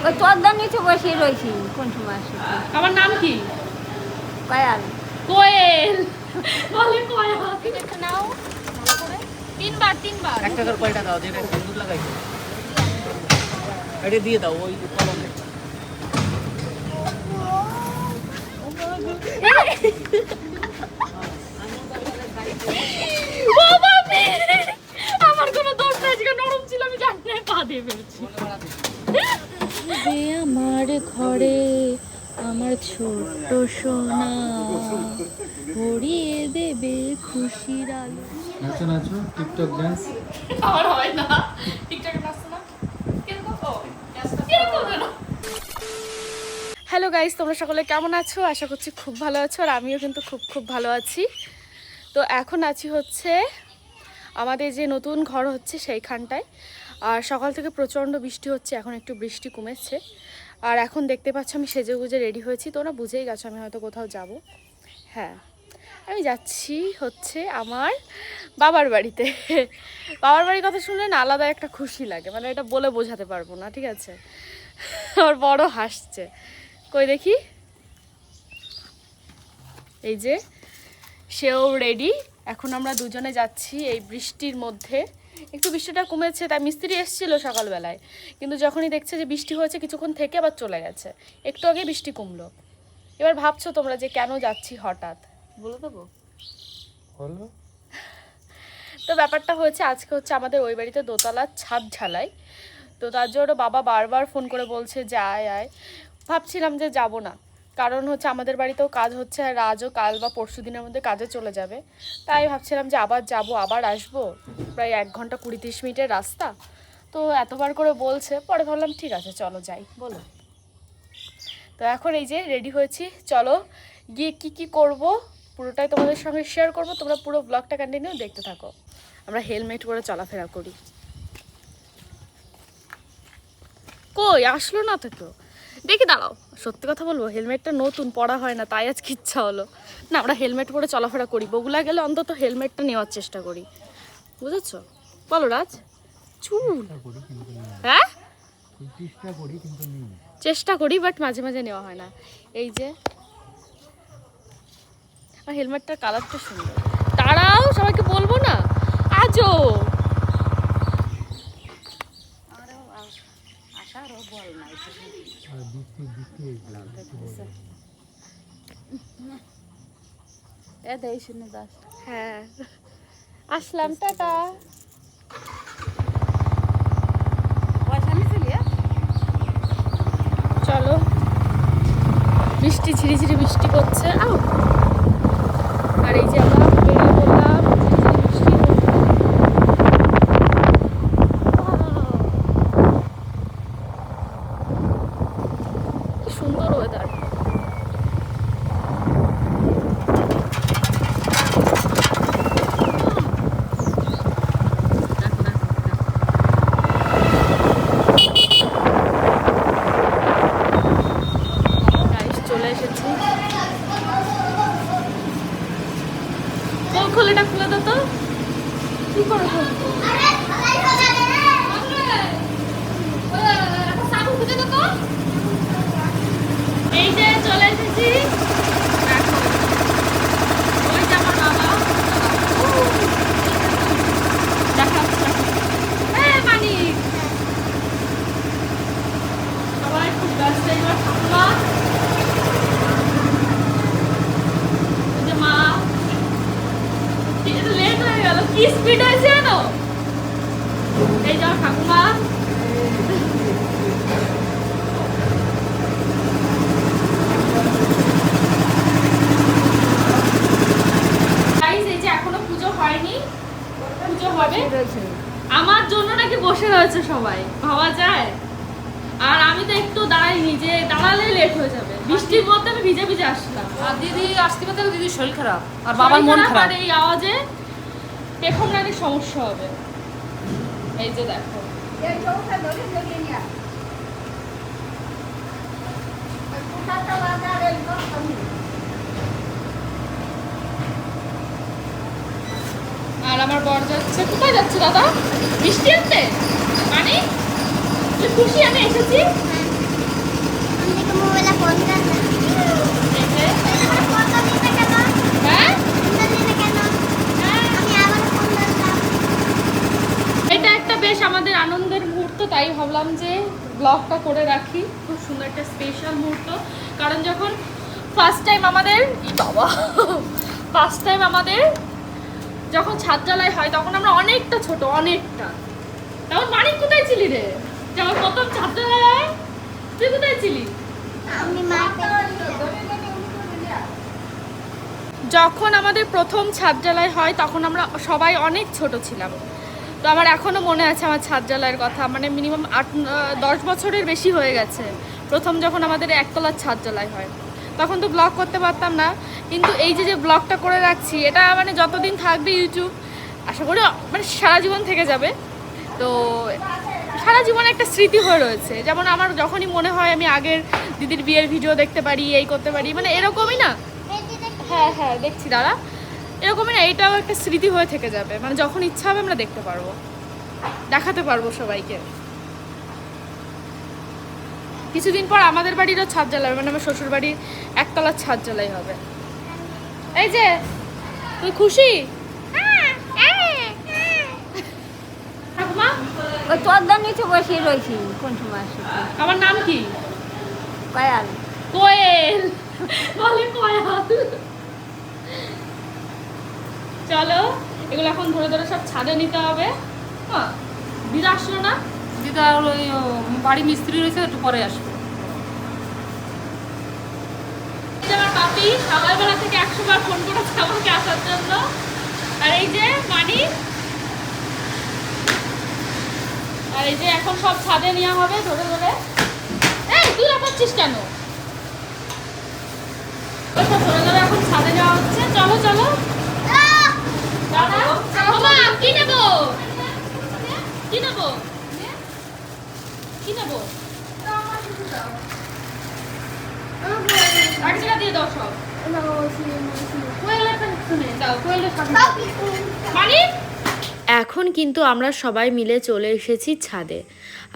ওই চর্দার নিচে বসে রয়েছি কোন সময় আসছে। আমার নাম কি? কয়াল। কোয়েল বলে কোয়েল। একটু নাও ভালো করে তিনবার 1 টাকার কয়টা দাও যেটা সিন্দুর লাগাইছো এটা দিয়ে দাও ওই কলমে। আমার কোনো দোষ নাই, আজকে নরম ছিল আমি জানি না, পা দিয়ে ফেলেছি। আমার ঘরে আমার ছোট্ট সোনা ভরিয়ে দেবে খুশির আলো। নাচো নাচো টিকটক ডান্স। আমার হয় না ঠিকঠাক নাচতো না। হ্যালো গাইস, তোমরা সকলে কেমন আছো? আশা করছি খুব ভালো আছো, আর আমিও কিন্তু খুব ভালো আছি। তো এখন আছি হচ্ছে আমাদের যে নতুন ঘর হচ্ছে সেইখানটায়, আর সকাল থেকে প্রচণ্ড বৃষ্টি হচ্ছে, এখন একটু বৃষ্টি কমেছে। আর এখন দেখতে পাচ্ছ আমি সেজে গুজে রেডি হয়েছি, তোমরা বুঝেই গেছো আমি হয়তো কোথাও যাব। হ্যাঁ, আমি যাচ্ছি হচ্ছে আমার বাবার বাড়িতে। বাবার বাড়ির কথা শুনলে না আলাদা একটা খুশি লাগে, মানে এটা বলে বোঝাতে পারবো না, ঠিক আছে? আমার বড় হাসছে, কই দেখি, এই যে সেও রেডি। এখন আমরা দুজনে যাচ্ছি এই বৃষ্টির মধ্যে। একটু বৃষ্টিটা কমেছে, তাই মিস্ত্রি এসেছিলো সকালবেলায়, কিন্তু যখনই দেখছে যে বৃষ্টি হয়েছে কিছুক্ষণ থেকে আবার চলে গেছে। একটু আগে বৃষ্টি কমলো। এবার ভাবছো তোমরা যে কেন যাচ্ছি হঠাৎ, বলে দেবো? বলো। তো ব্যাপারটা হয়েছে আজকে হচ্ছে আমাদের ওই বাড়িতে দোতলার ছাদ ঢালাই, তো তার জন্য বাবা বারবার ফোন করে বলছে যে আয় আয়। ভাবছিলাম যে যাব না, কারণ হচ্ছে আমাদের বাড়িতেও কাজ হচ্ছে, আর আজও কাল বা পরশু দিনের মধ্যে কাজে চলে যাবে। তাই ভাবছিলাম যে আবার যাব আবার আসবো, প্রায় 1 ঘন্টা 20-30 মিনিটের রাস্তা। তো এতবার করে বলছে, পরে ভাবলাম ঠিক আছে চলো যাই, বলো। তো এখন এই যে রেডি হয়েছি, চলো গিয়ে কি করব পুরোটাই তোমাদের সঙ্গে শেয়ার করব। তোমরা পুরো ব্লগটা কন্টিনিউ দেখতে থাকো। আমরা হেলমেট করে চলাফেরা করি। কই আসলো না তো কেউ, দেখি দাঁড়াও। সত্যি কথা বলবো, হেলমেটটা নতুন পরা হয় না, তাই আজকে ইচ্ছা হলো। না, আমরা হেলমেট পরে চলাফেরা করি, বগুলা গেলে অন্তত হেলমেটটা নেওয়ার চেষ্টা করি, বুঝেছো? বলো রাজ। চুল হ্যাঁ চেষ্টা করি, বাট মাঝে মাঝে নেওয়া হয় না। এই যে আর হেলমেটটার কালারটা সুন্দর। দাঁড়াও, সবাইকে বলবো না আজও। হ্যাঁ আসলাম, টাটা। চলো, বৃষ্টি ঝিরিঝিরি বৃষ্টি করছে। আও, আর এই যে আমরা বেরিয়ে পড়লাম বৃষ্টির মধ্যে। কি সুন্দর ওয়েদার। চলে এসেছি, খোলেটা খুলে দাও তো। কি করে খুলবো? এই যে চলে এসেছি। দেখো, ওই যে আমার বাবা দেখাচ্ছে। মানিক সবাই খুব ব্যস্ত। এবার ঠাকুমা, ওই যে মা। লেট হয়ে গেল, কি স্পিড হয়েছে জানো? এই যে ঠাকুমা, এখনো পুজো হয়নি, পুজো হবে। আমার জন্য নাকি বসে রয়েছে সবাই, ভাবা যায়। আর আমি তো একটু দাঁড়াইনি, যে দাঁড়ালে লেট হয়ে যাবে। বৃষ্টির মধ্যে আমি ভিজে ভিজে আসলাম। আর দিদি আসতে পারতে দিদির শরীর খারাপ, আর বাবার মন খারাপ। এই আওয়াজে পেখম নাকি সমস্যা হবে। এই যে দেখো, আর আমার বর যাচ্ছে। কোথায় যাচ্ছে দাদা? বৃষ্টি আনতে? মানে খুশি আমি এসেছি। হ্যাঁ এটা একটা বেশ আমাদের আনন্দের মুহূর্ত, তাই ভাবলাম যে ব্লগটা করে রাখি। খুব সুন্দর একটা স্পেশাল মুহূর্ত, কারণ যখন ফার্স্ট টাইম আমাদের যখন ছাদ জ্বালাই হয় তখন আমরা অনেকটা ছোট, অনেকটা। তখন মানিক কোথায় ছিলি রে? যখন প্রথম ছাদ জ্বালাই হয় তুই কোথায় ছিলি? যখন আমাদের প্রথম ছাদ জ্বালাই হয় তখন আমরা সবাই অনেক ছোট ছিলাম। তো আমার এখনও মনে আছে আমার ছাদ জ্বালাইয়ের কথা, মানে মিনিমাম 8-10 বছরের বেশি হয়ে গেছে। প্রথম যখন আমাদের একতলার ছাদ জ্বালাই হয় তখন তো ব্লগ করতে পারতাম না, কিন্তু এই যে ব্লগটা করে রাখছি এটা মানে যতদিন থাকবে ইউটিউব আশা করি মানে সারা জীবন থেকে যাবে। তো সারা জীবন একটা স্মৃতি হয়ে রয়েছে। যেমন আমার যখনই মনে হয় আমি আগের দিদির বিয়ের ভিডিও দেখতে পারি, এই করতে পারি, মানে এরকমই না। হ্যাঁ হ্যাঁ দেখছি দাঁড়া, এরকমই না, এটাও একটা স্মৃতি হয়ে থেকে যাবে। মানে যখন ইচ্ছা হবে আমরা দেখতে পারবো, দেখাতে পারবো সবাইকে। কিছুদিন পর আমাদের বাড়িরও ছাদ জ্বালাবে, মানে আমার শ্বশুর বাড়ির একতলার ছাদ জ্বালাই হবে। এই যে তুই খুশি? ঠাকুমা ওই তোর নিচে বসে রয়েছি, কোন সময় আসবে? আমার নাম কি? কয়াল। কোয়েল বলে কোয়েল। চলো এগুলো এখন ধরে ধরে সব ছাদে নিতে হবে। হ্যাঁ দিদা আসলো না? দিদা হলো ওই বাড়ি মিস্ত্রি রয়েছে, একটু পরে আসবে। এই যে আমার পাপি সকালবেলা থেকে 100 বার ফোন করেছে আমাকে আসার জন্য। আর এই যে মানি, আর এই যে এখন সব ছাদে নেওয়া হবে ধরে ধরে। এই তুই লাফাচ্ছিস কেন? ওই সব ধরে ধরে এখন ছাদে নেওয়া হচ্ছে। চলো চলো দাদা মামা কি নেবো? কি নেবো? কি নেবো? এক জায়গা দিয়ে দাও সব। কোয়েলের শুনে দাও, কোয়েলের সামনে মানি। এখন কিন্তু আমরা সবাই মিলে চলে এসেছি ছাদে।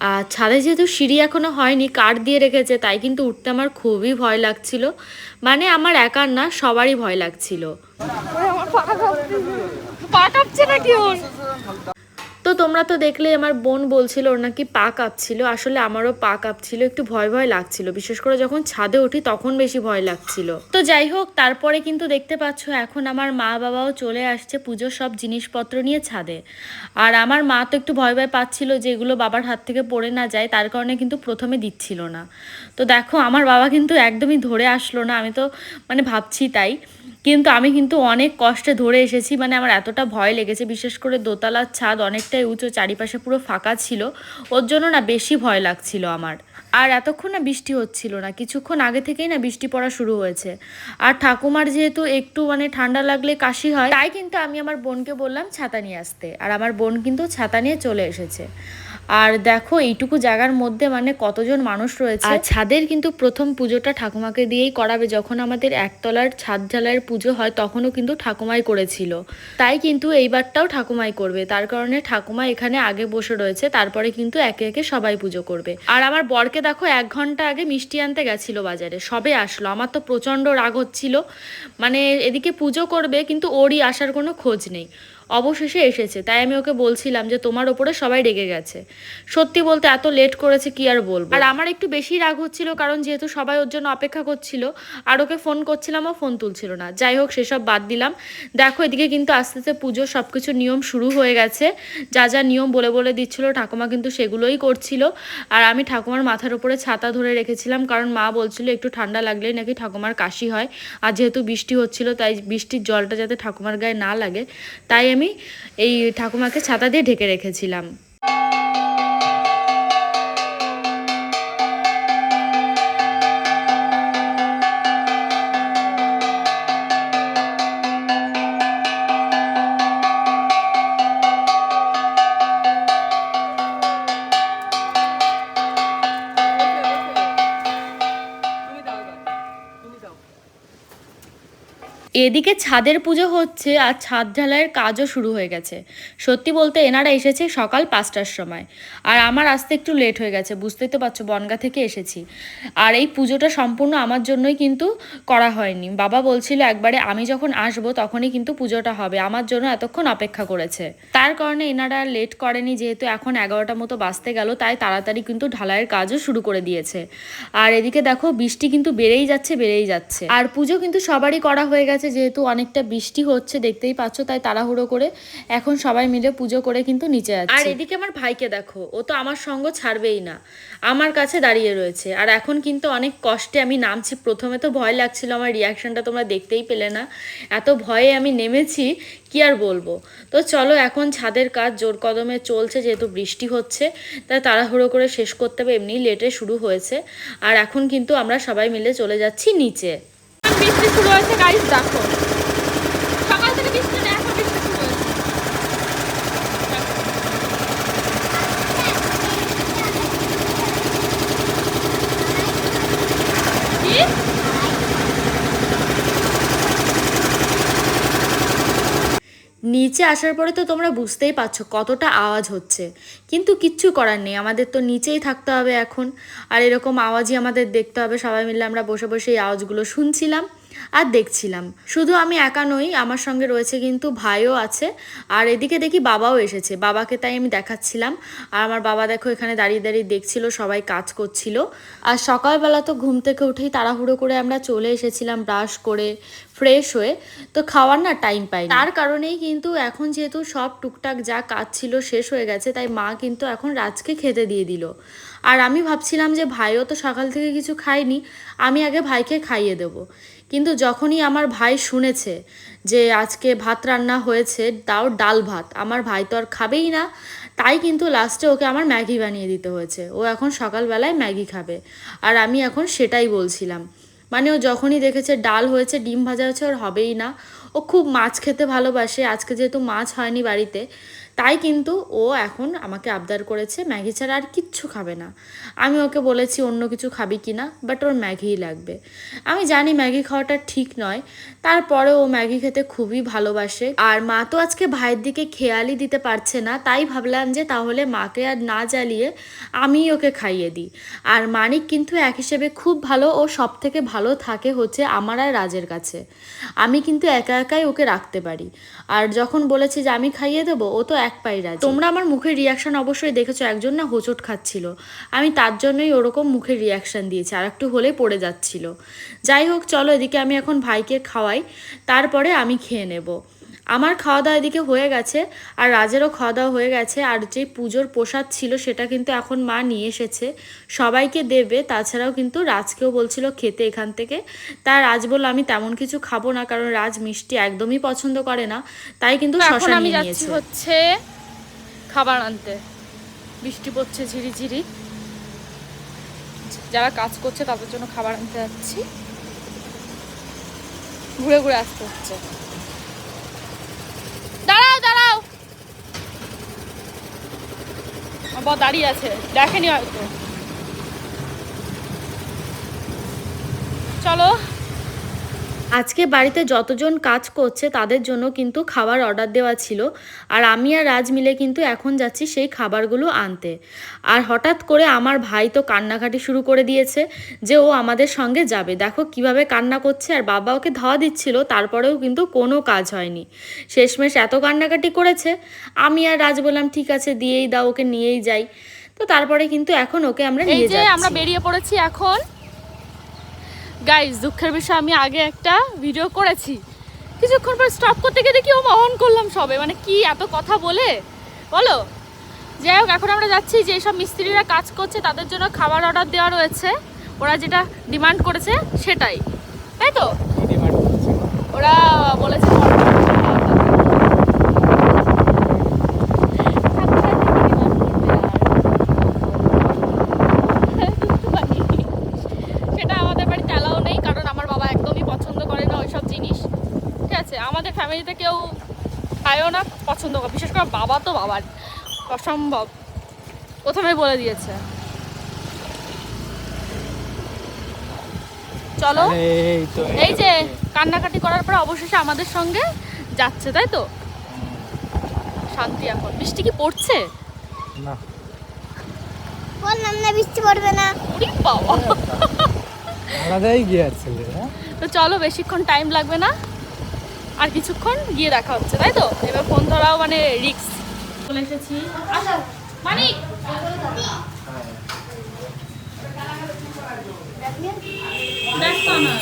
আর ছাদে যেহেতু সিঁড়ি এখনও হয়নি, কাঠ দিয়ে রেখেছে, তাই কিন্তু উঠতে আমার খুবই ভয় লাগছিল। মানে আমার একার না, সবারই ভয় লাগছিল। পা কাঁপছে নাকি ওর? তো তোমরা তো দেখলে আমার বোন বলছিল ওর নাকি পা কাঁপছিল। আসলে আমারও পা কাঁপছিল, একটু ভয় ভয় লাগছিল, বিশেষ করে যখন ছাদে উঠি তখন বেশি ভয় লাগছিল। তো যাই হোক, তারপরে কিন্তু দেখতে পাচ্ছ এখন আমার মা বাবাও চলে আসছে পুজোর সব জিনিসপত্র নিয়ে ছাদে। আর আমার মা তো একটু ভয় ভয় পাচ্ছিল যে এগুলো বাবার হাত থেকে পড়ে না যায়, তার কারণে কিন্তু প্রথমে দিচ্ছিল না। তো দেখো আমার বাবা কিন্তু একদমই ধরে আসলো না, আমি তো মানে ভাবছি তাই, কিন্তু আমি কিন্তু অনেক কষ্টে ধরে এসেছি। মানে আমার এতটা ভয় লেগেছে, বিশেষ করে দোতলার ছাদ অনেকটাই উঁচু, চারিপাশে পুরো ফাঁকা ছিল, ওর জন্য না বেশি ভয় লাগছিল আমার। আর এতক্ষণ না বৃষ্টি হচ্ছিল না, কিছুক্ষণ আগে থেকেই না বৃষ্টি পড়া শুরু হয়েছে। আর ঠাকুমার যেহেতু একটু মানে ঠান্ডা লাগলে কাশি হয়, তাই কিন্তু আমি আমার বোনকে বললাম ছাতা নিয়ে আসতে, আর আমার বোন কিন্তু ছাতা নিয়ে চলে এসেছে। আর দেখো এইটুকু জায়গার মধ্যে মানে কতজন মানুষ রয়েছে। আর ছাদের কিন্তু প্রথম পুজোটা ঠাকুমাকে দিয়েই করাবে। যখন আমাদের একতলার ছাদ ঢালাইয়ের পুজো হয় তখনও কিন্তু ঠাকুমাই করেছিল, তাই কিন্তু এইবারটাও ঠাকুমাই করবে। তার কারণে ঠাকুমা এখানে আগে বসে রয়েছে, তারপরে কিন্তু একে একে সবাই পুজো করবে। আর আমার বরকে দেখো 1 ঘন্টা আগে মিষ্টি আনতে গেছিল বাজারে, সবে আসলো। আমার তো প্রচণ্ড রাগ হচ্ছিল, মানে এদিকে পুজো করবে কিন্তু ওরই আসার কোনো খোঁজ নেই। অবশেষে এসেছে, তাই আমি ওকে বলছিলাম যে তোমার ওপরে সবাই রেগে গেছে। সত্যি বলতে এত লেট করেছে কি আর বলবো। আর আমার একটু বেশি রাগ হচ্ছিল, কারণ যেহেতু সবাই ওর জন্য অপেক্ষা করছিল, আর ওকে ফোন করছিলাম ও ফোন তুলছিল না। যাই হোক সেসব বাদ দিলাম। দেখো এদিকে কিন্তু আস্তে আস্তে পুজোর সব কিছু নিয়ম শুরু হয়ে গেছে। যা যা নিয়ম বলে বলে দিচ্ছিল ঠাকুমা কিন্তু সেগুলোই করছিল। আর আমি ঠাকুমার মাথার উপরে ছাতা ধরে রেখেছিলাম, কারণ মা বলছিল একটু ঠান্ডা লাগলেই নাকি ঠাকুমার কাশি হয়। আর যেহেতু বৃষ্টি হচ্ছিল, তাই বৃষ্টির জলটা যাতে ঠাকুমার গায়ে না লাগে, তাই আমি এই ঠাকুমাকে ছাতা দিয়ে ঢেকে রেখেছিলাম। এদিকে ছাদের পুজো হচ্ছে আর ছাদ ঢালাইয়ের কাজও শুরু হয়ে গেছে। সত্যি বলতে এনারা এসেছে সকাল 5টার সময়, আর আমার আসতে একটু লেট হয়ে গেছে, বুঝতেই তো পারছো বনগা থেকে এসেছি। আর এই পুজোটা সম্পূর্ণ আমার জন্যই কিন্তু করা হয়নি। বাবা বলছিল একবারে আমি যখন আসবো তখনই কিন্তু পুজোটা হবে, আমার জন্য এতক্ষণ অপেক্ষা করেছে। তার কারণে এনারা লেট করেনি, যেহেতু এখন 11টা মতো বাজতে গেল, তাই তাড়াতাড়ি কিন্তু ঢালাইয়ের কাজও শুরু করে দিয়েছে। আর এদিকে দেখো বৃষ্টি কিন্তু বেড়েই যাচ্ছে। আর পুজো কিন্তু সবারই করা হয়ে গেছে, যেহেতু অনেকটা বৃষ্টি হচ্ছে দেখতেই পাচ্ছ, তাই তাড়াহুড়ো করে এখন সবাই মিলে পুজো করে কিন্তু নিচে যাচ্ছে। আর এদিকে আমার ভাইকে দেখো, ও তো আমার সঙ্গ ছাড়বেই না, আমার কাছে দাঁড়িয়ে রয়েছে। আর এখন কিন্তু অনেক কষ্টে আমি নামছি। প্রথমে তো ভয় লাগছিল, আমার রিয়াকশনটা তোমরা দেখতেই পেলে না, এত ভয়ে আমি নেমেছি কি আর বলবো। তো চলো এখন ছাদের কাজ জোর কদমে চলছে, যেহেতু বৃষ্টি হচ্ছে তাই তাড়াহুড়ো করে শেষ করতে হবে, এমনি লেটে শুরু হয়েছে। আর এখন কিন্তু আমরা সবাই মিলে চলে যাচ্ছি নিচে। বৃষ্টি শুরু হয়েছে গাইস, দেখো সকাল থেকে বৃষ্টি না, এখন বৃষ্টি শুরু হয়েছে। কি নিচে আসার পরে তো তোমরা বুঝতেই পারছো কতটা আওয়াজ হচ্ছে, কিন্তু কিচ্ছু করার নেই, আমাদের তো নিচেই থাকতে হবে এখন। আর এরকম আওয়াজই আমাদের দেখতে হবে। সবাই মিলে আমরা বসে বসে এই আওয়াজগুলো শুনছিলাম আর দেখছিলাম। শুধু আমি একা নই, আমার সঙ্গে রয়েছে কিন্তু ভাইও আছে। আর এদিকে দেখি বাবাও এসেছে, বাবাকে তাই আমি দেখাচ্ছিলাম। আর আমার বাবা দেখো এখানে দাঁড়িয়ে দাঁড়িয়ে দেখছিল সবাই কাজ করছিল। আর সকালবেলা তো ঘুম থেকে উঠেই তাড়াহুড়ো করে আমরা চলে এসেছিলাম ব্রাশ করে ফ্রেশ হয়ে, তো খাওয়ার না টাইম পাই। তার কারণেই কিন্তু এখন যেহেতু সব টুকটাক যা কাজ ছিল শেষ হয়ে গেছে, তাই মা কিন্তু এখন রাজকে খেতে দিয়ে দিল। আর আমি ভাবছিলাম যে ভাইও তো সকাল থেকে কিছু খায়নি, আমি আগে ভাইকে খাইয়ে দেবো। কিন্তু যখনই আমার ভাই শুনেছে যে আজকে ভাত রান্না হয়েছে, তাও ডাল ভাত, আমার ভাই তো আর খাবেই না, তাই কিন্তু লাস্টে ওকে আমার ম্যাগি বানিয়ে দিতে হয়েছে। ও এখন সকালবেলায় ম্যাগি খাবে, আর আমি এখন সেটাই বলছিলাম। মানে ও যখনই দেখেছে ডাল হয়েছে, ডিম ভাজা হয়েছে, ওর হবেই না। ও খুব মাছ খেতে ভালোবাসে, আজকে যেহেতু মাছ হয়নি বাড়িতে, তাই কিন্তু ও এখন আমাকে আবদার করেছে ম্যাগি ছাড়া আর কিচ্ছু খাবে না। আমি ওকে বলেছি অন্য কিছু খাবি কি না, বাট ওর ম্যাগিই লাগবে। আমি জানি ম্যাগি খাওয়াটা ঠিক নয়, তারপরে ও ম্যাগি খেতে খুবই ভালোবাসে। আর মা তো আজকে ভাইয়ের দিকে খেয়ালই দিতে পারছে না, তাই ভাবলাম যে তাহলে মাকে আর না জ্বালিয়ে আমি ওকে খাইয়ে দিই। আর মানিক কিন্তু এক হিসেবে খুব ভালো, ও সব থেকে ভালো থাকে হচ্ছে আমার আর রাজের কাছে। আমি কিন্তু একা একাই ওকে রাখতে পারি। আর যখন বলেছি যে আমি খাইয়ে দেবো, ও তো এক পাই রাজি। তোমরা আমার মুখের রিয়াকশন অবশ্যই দেখেছো, একজন না হোঁচট খাচ্ছিল, আমি তার জন্যই ওরকম মুখের রিয়াকশন দিয়েছি, আর একটু হলে পড়ে যাচ্ছিল। যাই হোক চলো, এদিকে আমি এখন ভাইকে খাওয়াই, তারপরে আমি খেয়ে নেব। আমার খাওয়া দাওয়া এদিকে হয়ে গেছে, আর রাজেরও খাওয়া দাওয়া হয়ে গেছে। আর যে পুজোর প্রসাদ ছিল সেটা কিন্তু এখন মা নিয়ে এসেছে, সবাইকে দেবে। তাছাড়াও কিন্তু রাজকেও বলছিল খেতে এখান থেকে, তার রাজ বলল আমি তেমন কিছু খাবো না, কারণ রাজ মিষ্টি একদমই পছন্দ করে না, তাই কিন্তু শশা আমি নিয়ে যাচ্ছি নিয়েছে। হচ্ছে খাবার আনতে। বৃষ্টি পড়ছে ঝিরিঝিরি, যারা কাজ করছে তাদের জন্য খাবার আনতে যাচ্ছি, ঘুরে ঘুরে আসতে হচ্ছে। দাঁড়াও দাঁড়াও, বাবা দাঁড়িয়ে আছে, দেখেনি হয়তো। চলো, আজকে বাড়িতে যতজন কাজ করছে তাদের জন্য কিন্তু খাবার অর্ডার দেওয়া ছিল, আর আমি আর রাজ মিলে কিন্তু এখন যাচ্ছি সেই খাবারগুলো আনতে। আর হঠাৎ করে আমার ভাই তো কান্নাকাটি শুরু করে দিয়েছে যে ও আমাদের সঙ্গে যাবে। দেখো কিভাবে কান্না করছে, আর বাবা ওকে ধাওয়া দিচ্ছিল, তারপরেও কিন্তু কোনো কাজ হয়নি। শেষমেশ এত কান্নাকাটি করেছে, আমি আর রাজ বললাম ঠিক আছে দিয়েই দাও, ওকে নিয়েই যাই। তো তারপরে কিন্তু এখন ওকে আমরা এই নিয়ে যে যাচ্ছি। আমরা বেরিয়ে পড়েছি এখন। গাইস দুঃখের বিষয়, আমি আগে একটা ভিডিও করেছি, কিছুক্ষণ পর স্টপ করতে গিয়ে দেখি ও অন করলাম সবে, মানে কি এত কথা বলে বলো। যাই হোক এখন আমরা যাচ্ছি, যে সব মিস্ত্রিরা কাজ করছে তাদের জন্য খাবার অর্ডার দেওয়া রয়েছে, ওরা যেটা ডিমান্ড করেছে সেটাই, তাই তো ওরা বলেছে। সেটা আমাদের বাড়িতে অ্যালাউ নেই, কারণ আমার বাবা একদমই পছন্দ করে না ওইসব জিনিস, ঠিক আছে। আমাদের ফ্যামিলিতে কেউ খায়ও না, পছন্দ করে, বিশেষ করে বাবা তো বাবার অসম্ভব, প্রথমে বলে দিয়েছে। চলো, এই যে কান্নাকাটি করার পরে অবশেষে আমাদের সঙ্গে যাচ্ছে, তাই তো? শান্তি এখন। বৃষ্টি কি পড়ছে? না, বললাম না বৃষ্টি পড়বে না। ওরে বাবা। আলাদাই গিয়ার ছিল। তো চলো, বেশিক্ষণ টাইম লাগবে না, আর কিছুক্ষণ গিয়ে দেখা হচ্ছে, তাই তো? এবার ফোন ধরাও মানে রিস্ক। চলে এসেছি। আসো মানিক, ব্যস্ত না।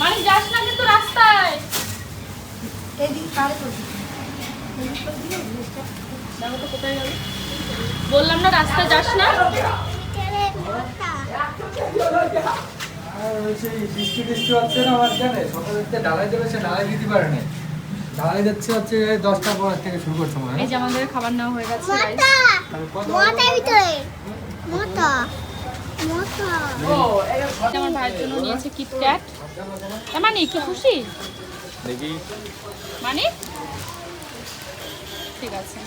মানিক যাস না কিন্তু রাস্তায়। বললাম না রাস্তায় যাস না। সেই বৃষ্টি টিষ্টি হচ্ছে না আমার জানে, সকাল থেকে ঢালাই দেবে, সে ঢালাই দিতে পারে না। ঢালাই দিচ্ছে হচ্ছে 10টার পর থেকে শুরু করছে মনে হয়। এই যে আমাদের খাবার নেওয়া হয়ে গেছে guys। মোটার ভিতরে মোটা মোটা। আমার ভাইয়ের জন্য নিয়েছে কিটক্যাট। মানে কি খুশি দেখি মানে? ঠিক আছে,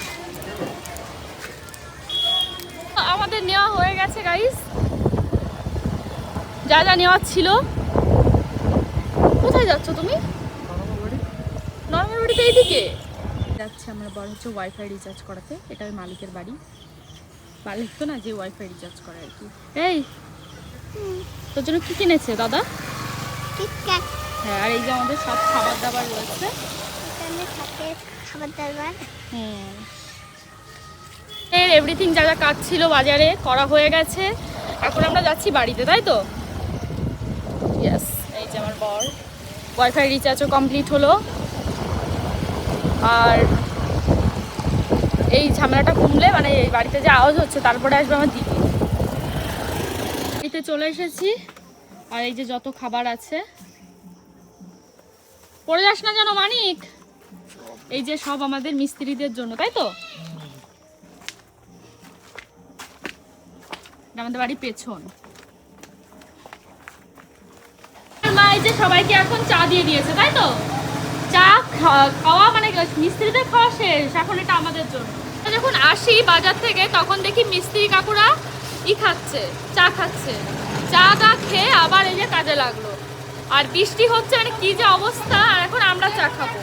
আমাদের নেওয়া হয়ে গেছে গাইস, যা যা নেওয়ার ছিল। কোথায় যাচ্ছ তুমি? নর্মাল বাড়িতে এইদিকে যাচ্ছে। আমরা বড় হচ্ছে ওয়াইফাই রিচার্জ করাতে। এটা ওই মালিকের বাড়ি। মালিক তো না, যে ওয়াইফাই রিচার্জ করে আর কি। এই তোর জন্য কি কিনেছে দাদা? কিটক্যাট হ্যাঁ, আর এই যে আমাদের সব খাবার দাবার রয়েছে। এখানে থাকে খাবার দাবার। এভরিথিং যা যা কাজ ছিল বাজারে করা হয়ে গেছে। এখন আমরা যাচ্ছি বাড়িতে, তাই তো? ইয়েস, এই যে আমার বর। ওয়াইফাই রিচার্জও কমপ্লিট হলো, আর এই ঝামেলাটা কমলে মানে এই বাড়িতে যে আওয়াজ হচ্ছে তারপরে আসবে আমার দিদি। বাড়িতে চলে এসেছি, আর এই যে যত খাবার আছে, পড়ে যাস না যেন মানিক। এই যে সব আমাদের মিস্ত্রিদের জন্য, তাই তো? আমাদের বাড়ি পেছন। মা এই যে সবাইকে এখন চা দিয়ে দিয়েছে, তাই তো? চা খাওয়া মানে মিস্ত্রিদের খাওয়া শেষ, এখন এটা আমাদের জন্য। যখন আসি বাজার থেকে তখন দেখি মিস্ত্রি কাকুরা খাচ্ছে, চা খাচ্ছে। চা খেয়ে আবার এই যে কাজে লাগলো। আর বৃষ্টি হচ্ছে, মানে কি যে অবস্থা। আর এখন আমরা চা খাবো,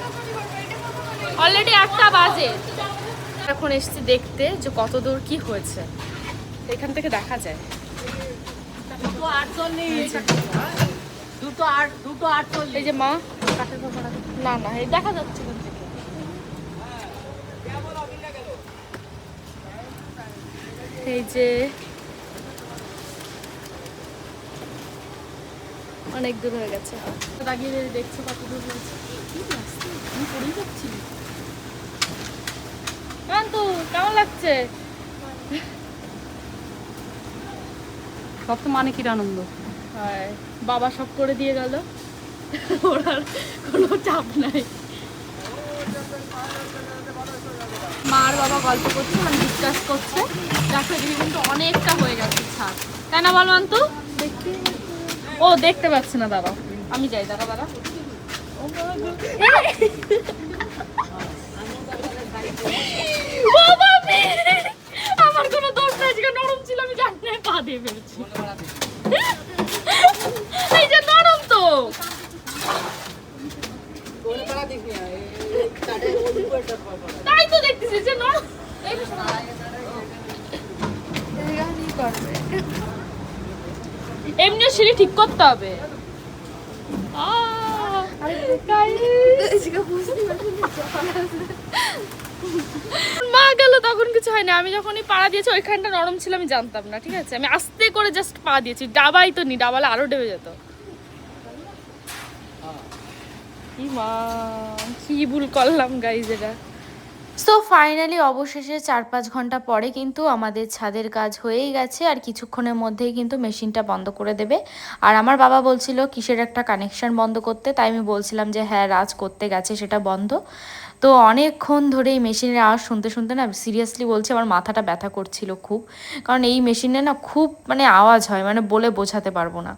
অলরেডি 1টা বাজে। এখন এসছি দেখতে যে কত দূর কি হয়েছে। এখান থেকে দেখা যায়। এই যে মা, না না এই দেখা যাচ্ছে এখান থেকে। এই যে অনেক দূর হয়ে গেছে। দাগিয়ে দেখছো কত দূর হয়েছে। আমি পড়েই যাচ্ছি। তো কেমন লাগছে? সব তো মানে কি আনন্দ। হ্যাঁ, বাবা সব করে দিয়ে গেল, ওর আর কোনো চাপ নাই। মা আর বাবা গল্প করছে, মানে ডিসকাস করছে। দেখো এদিকে কিন্তু অনেকটা হয়ে গেছে ছাদ, তাই না বলবান? তো ও দেখতে পাচ্ছে না, দাঁড়াও আমি যাই, দাঁড়া। আমার কোনো দোষ নাই, আজকে নরম ছিল, আমি জানি না পা দিয়ে ফেলছি। এই যে নরম তো, তাই তো দেখতেছি যে নরম। এমনি সিঁড়ি ঠিক করতে হবে। মা গেল তখন কিছু হয়নি। আমি যখনই পাড়া দিয়েছি ওইখানটা নরম ছিল, আমি জানতাম না, ঠিক আছে? আমি আস্তে করে জাস্ট পা দিয়েছি, ডাবাই তো নি, ডাবালে আরো ডেবে যেত। কি ভুল করলাম গাইজ এটা। সো ফাইনালি অবশেষে 4-5 ঘন্টা পরে কিন্তু আমাদের ছাদের কাজ হয়েই গেছে। আর কিছুক্ষণের মধ্যেই কিন্তু মেশিনটা বন্ধ করে দেবে। আর আমার বাবা বলছিল কিসের একটা কানেকশন বন্ধ করতে, তাই আমি বলছিলাম যে হ্যাঁ রাজ করতে গেছে, সেটা বন্ধ। তো অনেকক্ষণ ধরে এই মেশিনের আওয়াজ শুনতে শুনতে না, সিরিয়াসলি বলছি আমার মাথাটা ব্যথা করছিল খুব। কারণ এই মেশিনে না খুব মানে আওয়াজ হয়, মানে বলে বোঝাতে পারবো না।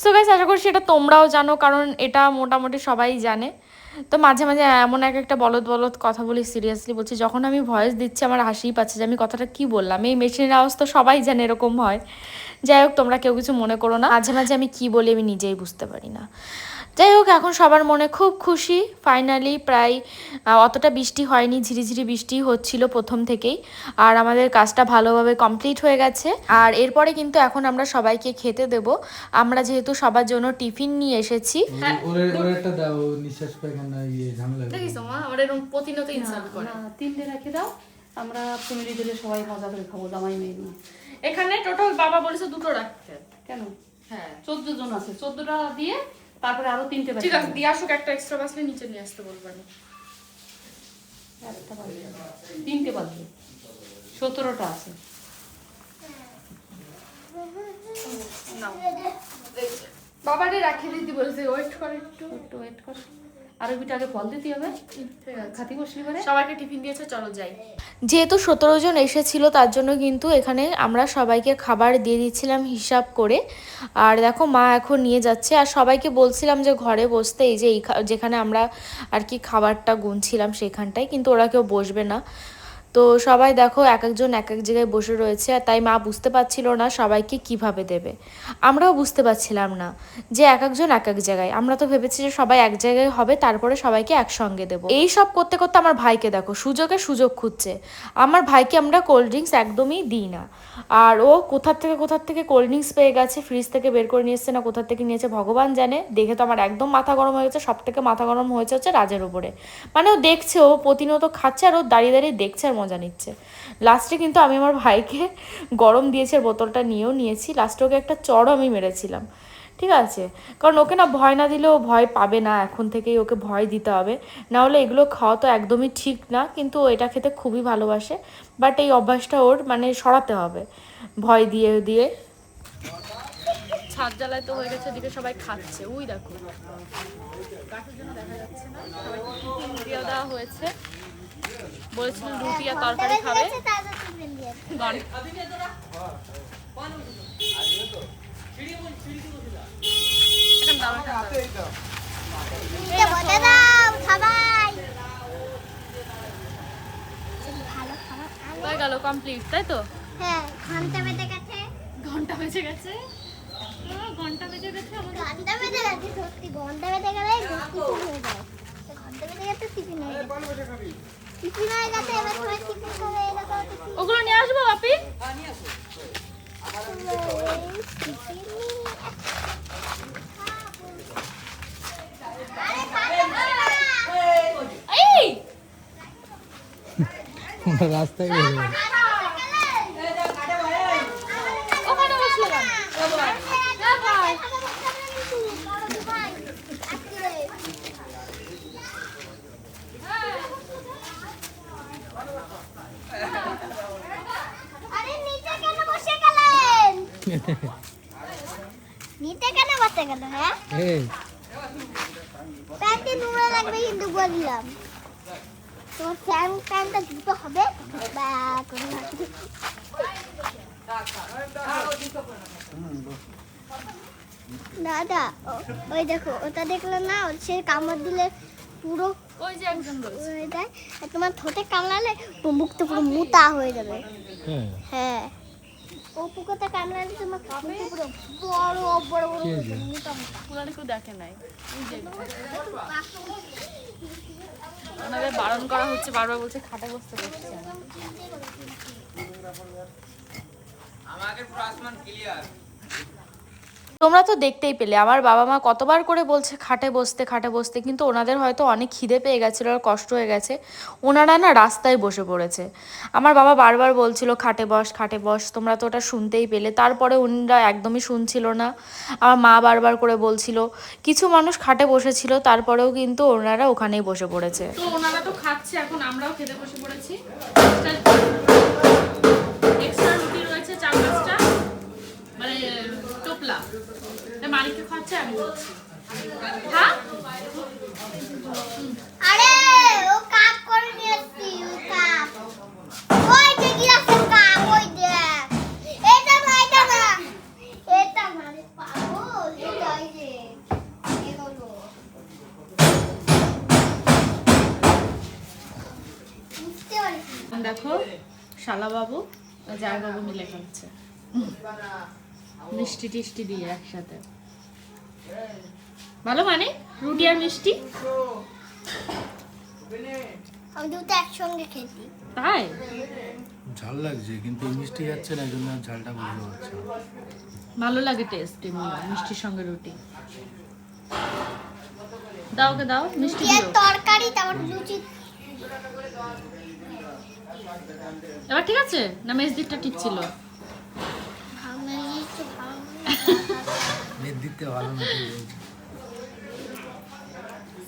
সো গাইস আশা করি সেটা তোমরাও জানো, কারণ এটা মোটামুটি সবাই জানে। তো মাঝে মাঝে এমন একটা বলদ বলদ কথা বলি, সিরিয়াসলি বলছি, যখন আমি ভয়েস দিচ্ছি আমার হাসিই পাচ্ছে যে আমি কথাটা কি বললাম। এই মেশিনের আওয়াজ তো সবাই জানে এরকম হয়। যাই হোক, তোমরা কেউ কিছু মনে করো না, মাঝে মাঝে আমি কি বলি আমি নিজেই বুঝতে পারি না। যাই হোক, এখন সবার মনে খুব খুশি। ফাইনালি প্রায় অতটা বৃষ্টি হয়নি, ঝিরিঝিরি বৃষ্টি হচ্ছিল প্রথম থেকেই, আর আমাদের কাজটা ভালোভাবে কমপ্লিট হয়ে গেছে। আর এরপরে কিন্তু এখন আমরা সবাইকে খেতে দেব। আমরা যেহেতু সবার জন্য টিফিন নিয়ে এসেছি। ওরে একটা দাও, নিঃশ্বাস পায়খানা ঝামেলা। দেখিস মা, আমরা এরকম প্রতিনিয়ত ইনসাল্ট করে। 3টে রেখে দাও, আমরা ফ্যামিলি দিলে সবাই মজা করে খাবো, জামাই মেয়ে নিয়ে। এখানে টোটাল বাবা বলেছে 2টো রাখতে। কেন? হ্যাঁ 14 জন আছে, 14টা দিয়ে তারপরে আরো 3টে ঠিক আছে, দিয়ে আসুক, একটা এক্সট্রা বাসলে নিচে নিয়ে আসতে বলবেন। 3টে বাজবে, 17টা আছে। বাবারে রাখিয়ে দিতে বলছে, ওয়েট করে একটু ওয়েট কর, আর ওইটা আগে ফল দিতে হবে। খাতি বসলি পারে। সবাইকে টিফিন দিয়েছে, চলো যাই। যেহেতু 17 জন এসেছিল তার জন্য কিন্তু এখানে আমরা সবাইকে খাবার দিয়ে দিচ্ছিলাম হিসাব করে। আর দেখো মা এখন নিয়ে যাচ্ছে, আর সবাইকে বলছিলাম যে ঘরে বসতে, এই যে যেখানে আমরা আর কি খাবারটা গুনছিলাম সেখানটায়, কিন্তু ওরা কেউ বসবে না। তো সবাই দেখো এক একজন এক এক জায়গায় বসে রয়েছে, আর তাই মা বুঝতে পারছিল না সবাইকে কিভাবে দেবে। আমরাও বুঝতে পারছিলাম না যে এক একজন এক এক জায়গায়। আমরা তো ভেবেছি যে সবাই এক জায়গায় হবে, তারপরে সবাইকে একসঙ্গে দেবো। এই সব করতে করতে আমার ভাইকে দেখো সুযোগ খুঁজছে। আমার ভাইকে আমরা কোল্ড ড্রিঙ্কস একদমই দিই না, আর ও কোথার থেকে কোল্ড ড্রিঙ্কস পেয়ে গেছে, ফ্রিজ থেকে বের করে নিয়ে এসছে না কোথার থেকে নিয়েছে ভগবান জানে। দেখে তো আমার একদম মাথা গরম হয়ে গেছে। সব থেকে মাথা গরম হয়েছে হচ্ছে রাজের উপরে। মানে ও দেখছে, ও প্রতিনিয়ত খাচ্ছে আর ও দাঁড়িয়ে দাঁড়িয়ে দেখছে আর মজা নিচ্ছে। লাস্টে কিন্তু আমি আমার ভাইকে গরম দিয়েছি, আর বোতলটা নিয়েও নিয়েছি। লাস্টে ওকে একটা চড়ও আমি মেরেছিলাম, ঠিক আছে, কারণ ওকে না ভয় না দিলে ও ভয় পাবে না, এখন থেকেই ওকে ভয় দিতে হবে, না হলে এগুলো খাওয়া তো একদমই ঠিক না। কিন্তু ও এটা খেতে খুবই ভালোবাসে, বাট এই অভ্যাসটা ওর মানে সরাতে হবে ভয় দিয়ে দিয়ে। ছাদ জ্বালায় তো হয়ে গেছে, এদিকে সবাই খাচ্ছে, ওই দেখো গাছের জন্য দেখা যাচ্ছে না। সবাইকে টিফিন দিয়ে দেওয়া হয়েছে, বলেছিলেন রুটি আর তরকারি খাবে। হয়ে গেল কমপ্লিট, তাই তো? হ্যাঁ, ঘন্টা বেজে গেছে। ঘন্টা বেজে গেছে, ঘন্টা বেজে গেছে, ঘন্টা বেজে গেছে, সত্যি ঘন্টা বেজে গেলে টিফিন হয়ে যায়। ঘন্টা বেজে গেছে, টিফিন হয়ে গেছে। টিফিন হয়ে গেছে, এবার সবাই টিফিন করে এরকম টিফিন। ওগুলো নিয়ে আসবো বাপি। এই রাস্তায় ওখানে বসলাম। নিতে কেন বসে গেল? হ্যাঁ, প্যান্টে নোংরা লাগবে কিন্তু বললাম। তোমার প্যান্টটা ধুতে হবে। দাদা ওই দেখো, ওটা দেখলে না, সে কামড় দিলে পুরো ওই যে একজন রয়েছে। হয়ে যায়, আর তোমার ঠোঁটে কামড়ালে মুখটা পুরো মোটা হয়ে যাবে। হ্যাঁ, ও পুকুরটা কামড়ালে তোমার মুখে পুরো বড় বড় বড় মোটা মোটা। পুরানো কেউ দেখে নাই, ওনাদের বারণ করা হচ্ছে, বারবার বলছে খাটে বসতে বসছে। তোমরা তো দেখতেই পেলে আমার বাবা মা কতবার করে বলছে খাটে বসতে, কিন্তু ওনাদের হয়তো অনেক খিদে পেয়ে গেছিলো আর কষ্ট হয়ে গেছে, ওনারা না রাস্তায় বসে পড়েছে। আমার বাবা বারবার বলছিল খাটে বস, তোমরা তো ওটা শুনতেই পেলে, তারপরে উনারা একদমই শুনছিল না। আমার মা বারবার করে বলছিল, কিছু মানুষ খাটে বসেছিল, তারপরেও কিন্তু ওনারা ওখানেই বসে পড়েছে। তো ওনারা তো খাচ্ছে, এখন আমরাও খেতে বসে পড়েছি। এক্সট্রা রুটি রয়েছে 4-5টা, মানে টোপলা, মালিককে খাচ্ছে, আমি বলছি হ্যাঁ। আরে ও কাপ করে নিয়ে আসছি, ওই কাপ, ওই যে গিলাসের কাপ, ওই দেখ। এটা না, এটা না, এটা মানে পাগল, এটা দেখো শালাবাবু আর জায়বাবু মিলে খাচ্ছে মিষ্টি টিষ্টি দিয়ে একসাথে। ভালো মানে রুটি আর মিষ্টি আমি দুটো একসঙ্গে খেতে। তাই ঝাল লাগছে কিন্তু মিষ্টি খাচ্ছে না, এই জন্য ঝালটা বুঝতে পারছি না। ভালো লাগে টেস্ট এমনি মিষ্টির সঙ্গে রুটি। দাও কে দাও মিষ্টি এর দিও। তরকারি তারপর লুচি। এবার ঠিক আছে না মেজদিকটা ঠিক ছিল? আমি একটু ভালো মেদ দিতে ভালো না ঠিক বলছে।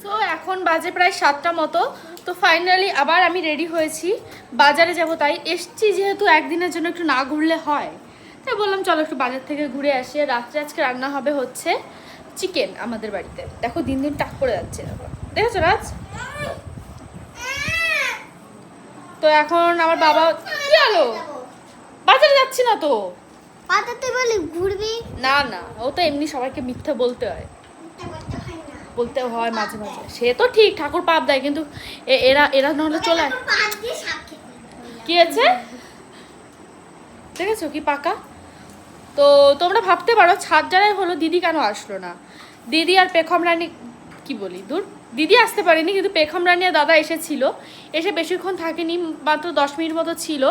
সো এখন বাজে প্রায় 7টা মতো। তো ফাইনালি আবার আমি রেডি হয়েছি, বাজারে যাব। তাই এসছি যেহেতু একদিনের জন্য একটু না ঘুরলে হয়, তাই বললাম চলো একটু বাজার থেকে ঘুরে আসি। রাত্রে আজকে রান্না হবে হচ্ছে চিকেন আমাদের বাড়িতে। দেখো দিন দিন টাক করে যাচ্ছে, দেখেছো রাজ? তো এখন আমার বাবা কি হলো, বাজারে যাচ্ছি না তো। পাতা তুই বলি ঘুরবি না না, ও তো এমনি সবাইকে মিথ্যা বলতে হয়, বলতে হয় মাঝে মাঝে। সে তো ঠিক, ঠাকুর পাপ দেয়, কিন্তু এরা এরা নাহলে চলে আসে। পাত দিয়ে শাক খেতে। কি আছে দেখেছো কি পাকা? তো তোমরা ভাবতে পারো ছাদ জ্বালাই হলো দিদি কেন আসলো না। দিদি আর পেখম রানী, কি বলি দূর, দিদি আসতে পারেনি, কিন্তু পেখম রানী আর দাদা এসেছিল। এসে বেশিক্ষণ থাকেনি, মাত্র 10 মিনিট মতো ছিল।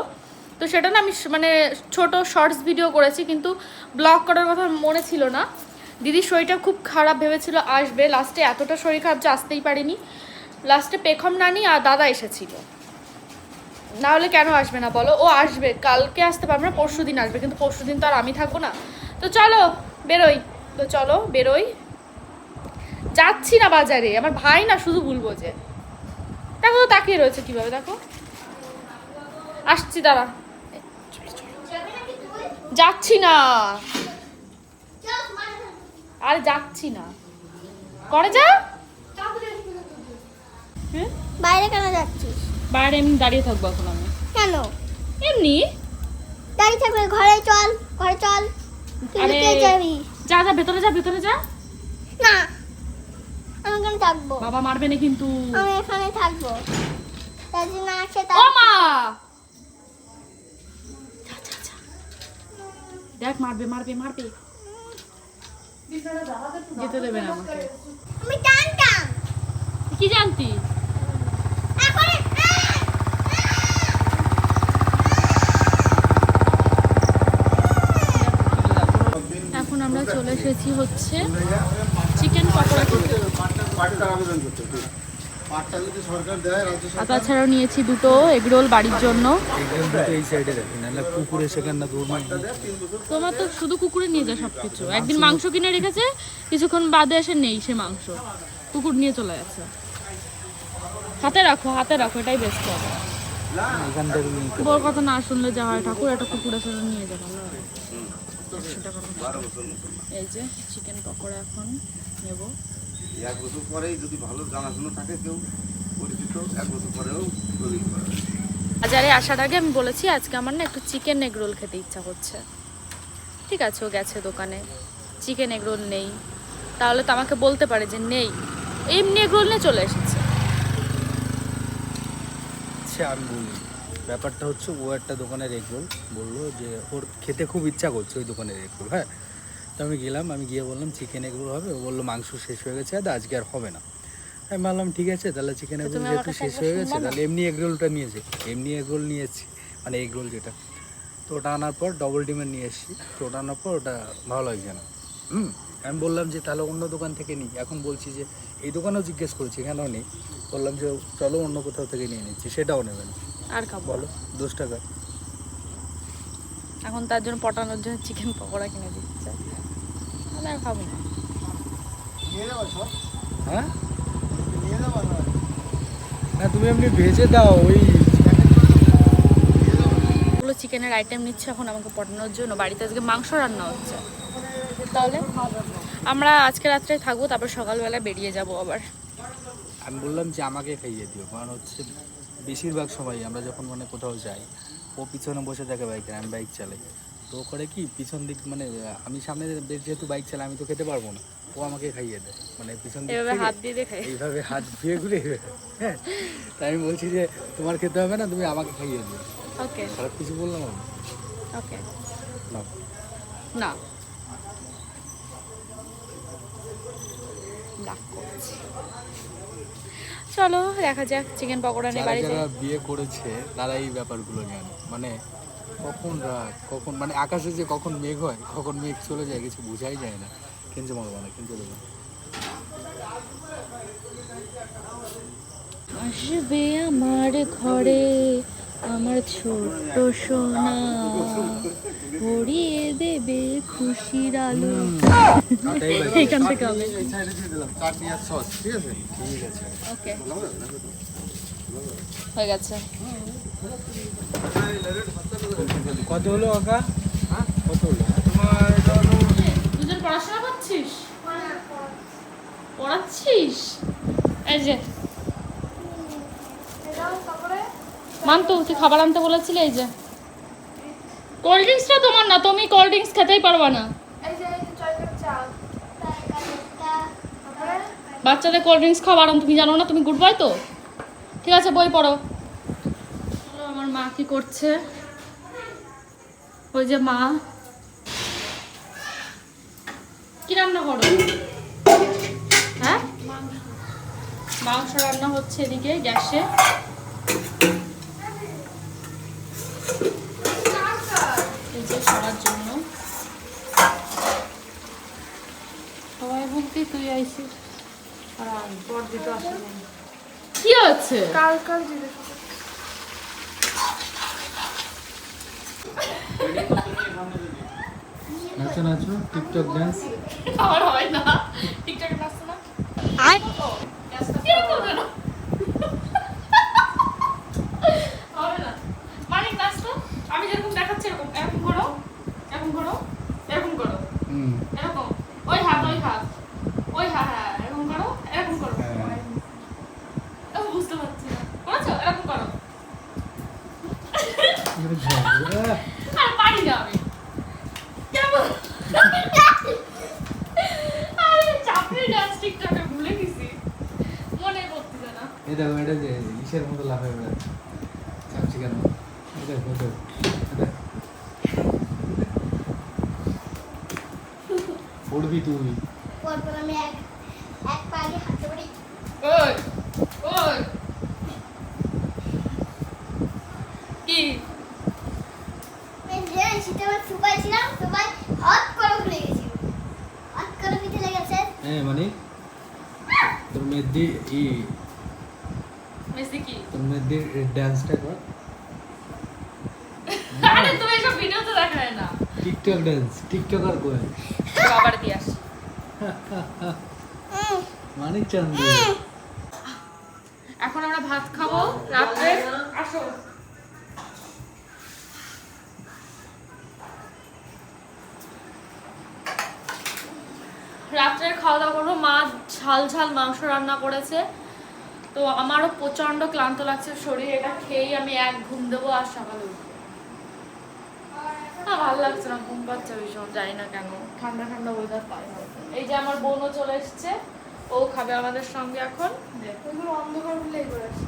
তো সেটা না আমি মানে ছোট শর্টস ভিডিও করেছি, কিন্তু ব্লগ করার কথা মনে ছিল না। দিদির শরীরটা খুব খারাপ, ভেবেছিল আসবে, লাস্টে এতটা শরীর খারাপ যে আসতেই পারেনি। লাস্টে পেখম রানী আর দাদা এসেছিল, না হলে কেন আসবে না বলো? ও আসবে, কালকে আসতে পারবে না, পরশু দিন আসবে, কিন্তু পরশু দিন তো আর আমি থাকবো না। তো চলো বেরোই, তো চলো বেরোই। যাচ্ছি না বাজারে, আমার ভাই না শুধু বলবো যে, দেখো তো তাকিয়ে রয়েছে কিভাবে, দেখো আসছি, দাঁড়া। যাচ্ছি না, আর যাচ্ছি না, করে যা। হ্যাঁ বাইরে কেন যাচ্ছিস? বাইরে এমনি দাঁড়িয়ে থাকবো এখন আমি। কেন এমনি দাঁড়িয়ে থাকবে? ঘরে চল, ঘরে চল। তুই আরে লুকিয়ে যাবি যা যা ভেতরে যা, ভেতরে যা। না, আমি কেন থাকবো? বাবা মারবে না কিন্তু। আমি এখানে থাকবো, তার জন্য আসে ও মা দেখ মারবে মারবে মারবে, যেতে দেবে না আমাকে। আমি জানতাম কি জানতি? এখন এখন আমরা চলে এসেছি হচ্ছে চিকেন পকোড়া খেতে। আর তাছাড়াও নিয়েছি দুটো এগরোল বাড়ির জন্য। এই সাইডে রাখি, নাহলে কুকুরে সেখানে দূর না। তোমার তো শুধু কুকুরে নিয়ে যায় সবকিছু। একদিন মাংস কিনে রেখেছে, কিছুক্ষণ বাদে এসে নেই সে মাংস, কুকুর নিয়ে চলে গেছে। হাতে রাখো, হাতে রাখো, এটাই বেস্ট হবে। এখান থেকে নিয়ে বড় কথা না শুনলে যা হয়, ঠাকুর একটা কুকুরের সাথে নিয়ে যাবে ভালো হয়। 100 টাকা মতো। এই যে চিকেন পকোড়া এখন নেব। 1 বছর পরেই যদি ভালো জানাশোনা থাকে কেউ পরিচিত, 1 বছর পরেও তৈরি করা। বাজারে আসার আগে আমি বলেছি আজকে আমার না একটু চিকেন এগ রোল খেতে ইচ্ছা করছে। ঠিক আছে, ও গেছে দোকানে, চিকেন এগ রোল নেই, তাহলে তো আমাকে বলতে পারে যে নেই, এমনি এগ রোল নিয়ে চলে এসেছে। আমি বলি ব্যাপারটা হচ্ছে, ও একটা দোকানের এগ রোল বললো যে ওর খেতে খুব ইচ্ছা করছে ওই দোকানের এগ রোল। হ্যাঁ, তো আমি গেলাম, আমি গিয়ে বললাম চিকেন এগ রোল হবে। ও বললো মাংস শেষ হয়ে গেছে, আজকে আর হবে না। আমি বললাম ঠিক আছে, তাহলে চিকেন এগ রোল যেহেতু শেষ হয়ে গেছে, তাহলে এমনি এগ রোলটা নিয়েছে। এমনি এগ রোল নিয়েছি, মানে এগ রোল যেটা, তো ওটা আনার পর ডবল ডিমের নিয়ে এসেছি। তো ওটা আনার পর ওটা ভালো লাগছে না। আমি বললাম যে তাহলে অন্য দোকান থেকে নিই। এখন বলছি যে এই দোকানেও জিজ্ঞেস করেছি, এখানেও নেই। বললাম যে চলো অন্য কোথাও থেকে নিয়ে নিচ্ছি, সেটাও নেবেন। আর খাবো বলো 10 টাকা। এখন তার জন্য পটানোর জন্য চিকেন পকোড়া কিনে দিচ্ছে, আমি আর খাবো না। হ্যাঁ না, তুমি এমনি ভেজে দাও। ওই ওগুলো চিকেনের আইটেম নিচ্ছে এখন আমাকে পটানোর জন্য। বাড়িতে আজকে মাংস রান্না হচ্ছে, তাহলে আমরা আজকে রাত্রে থাকবো, তারপর সকালবেলা বেরিয়ে যাব আবার। আমি বললাম যে আমাকে খাইয়ে দিও, কারণ হচ্ছে বেশিরভাগ সময় আমরা যখন মানে কোথাও যাই, ও পিছনে বসে থাকে বাইকে, আমি বাইক চালাই। তো ও করে কি পিছন দিক, মানে আমি সামনে যেহেতু বাইক চালাই, আমি তো খেতে পারবো না। ও আমাকে খাইয়ে দেয়, মানে পিছন দিক এভাবে থেকে হাত দিয়ে দেখাই। এইভাবে হাত দিয়ে ঘুরে, হ্যাঁ। তাই আমি বলছি যে তোমার খেতে হবে না, তুমি আমাকে খাইয়ে দিও। ওকে খারাপ কিছু বললাম আমি? ওকে না, না ডাক করছি। চলো দেখা যাক চিকেন পকোড়া নিয়ে যারা বাড়ি যাই। যারা বিয়ে করেছে তারা এই ব্যাপারগুলো জানে, মানে কখন রাত, কখন মানে আকাশে যে কখন মেঘ হয়, কখন মেঘ চলে যায়, কিছু বোঝাই যায় না। কিনছে মনে মানে কিনতে দেবো। আসবে আমার ঘরে আমার ছোট্ট সোনা, ভরিয়ে দেবে খুশির আলো। এইখান থেকে হবে। এই সাইডে দিয়ে দিলাম চাটনি আর সস, ঠিক আছে? ঠিক আছে। ওকে হয়ে গেছে। কত হলো কাকা? হ্যাঁ কত হলো? দুজন পড়াশোনা করছিস? পড়াচ্ছিস? এই যে মান্তু, তুই খাবার আনতে বলেছিলে। এই যে কোল্ড ড্রিঙ্কসটা তোমার না, তুমি কোল্ড ড্রিঙ্কস খেতেই পারবা না। বাচ্চাদের কোল্ড ড্রিঙ্কস খাওয়া বারণ, তুমি জানো না? তুমি গুড বয় তো? ঠিক আছে বই পড়ো। চলো, আমার মা কি করছে? ওই যে মা কি রান্না করো? হ্যাঁ মাংস রান্না হচ্ছে এদিকে গ্যাসে। এই যে সবার জন্য। সবাই বলতে তুই আইসিস আর পর দিতে আসলে কি হচ্ছে? কাল জিজ্ঞেস নাচো নাচো, টিকটক ডান্স। আমার হয় না ঠিকঠাক নাচছে না। এরকম কেন? হবে না মানিক, নাচ তো। আমি যেরকম দেখাচ্ছি এরকম, এরকম করো, এরকম করো, এরকম করো, এরকম। ওই হাত, ওই হাত, ওই হাত, হ্যাঁ এরকম করো, এরকম করো। বুঝতে পারছি না, করেছো? এরকম করো। আর পারি না আমি। কেমন? আরে চাপড়ি ডান্স টিকটকে ভুলে গেছি, মনে পড়তেছে না। এই দেখো, এটা যে ইসের মতো লাফায় বেড়াচ্ছে, চাপছি কেন? এটা দেখো, পড়বি তুই। পরপর আমি এক পা দিয়ে হাঁটতে পারি। ওই ওই কি সেটা আমার সুপাই ছিলাম, সুপাই হট করে খুলে গেছিল, হট করে পিঠে লেগেছে। হ্যাঁ মানে তোর মেয়েদি মেসি কি? তোর মেয়েদি ডান্সটা কর। আরে তুমি এসব ভিডিও তো দেখায় না। টিকটক ডান্স, টিকটকার কয় বাবার দিয়ে আসি। মানিক চান্দি। এখন আমরা ভাত খাবো রাত্রে। আসো রাত্রের খাওয়া দাওয়া করবো। মা ঝাল ঝাল মাংস রান্না করেছে, তো আমারও প্রচন্ড ক্লান্ত লাগছে শরীর। এটা খেয়েই আমি এক ঘুম দেবো আর সকালে উঠবো। না ভালো লাগছে না, ঘুম পাচ্ছে ভীষণ, জানি না কেন। ঠান্ডা ঠান্ডা ওয়েদার পাই। এই যে আমার বোনও চলে এসছে, ও খাবে আমাদের সঙ্গে এখন। ওইগুলো অন্ধকার হলেই করে আসছে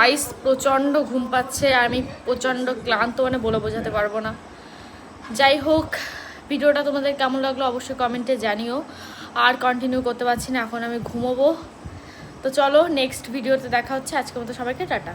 আইস প্রচণ্ড ঘুম পাচ্ছে আর আমি প্রচণ্ড ক্লান্ত, মানে বলে বোঝাতে পারবো না। যাই হোক, ভিডিওটা তোমাদের কেমন লাগলো অবশ্যই কমেন্টে জানিও। আর কন্টিনিউ করতে পারছি না, এখন আমি ঘুমোবো। তো চলো নেক্সট ভিডিওতে দেখা হচ্ছে। আজকের মতো সবাইকে টাটা।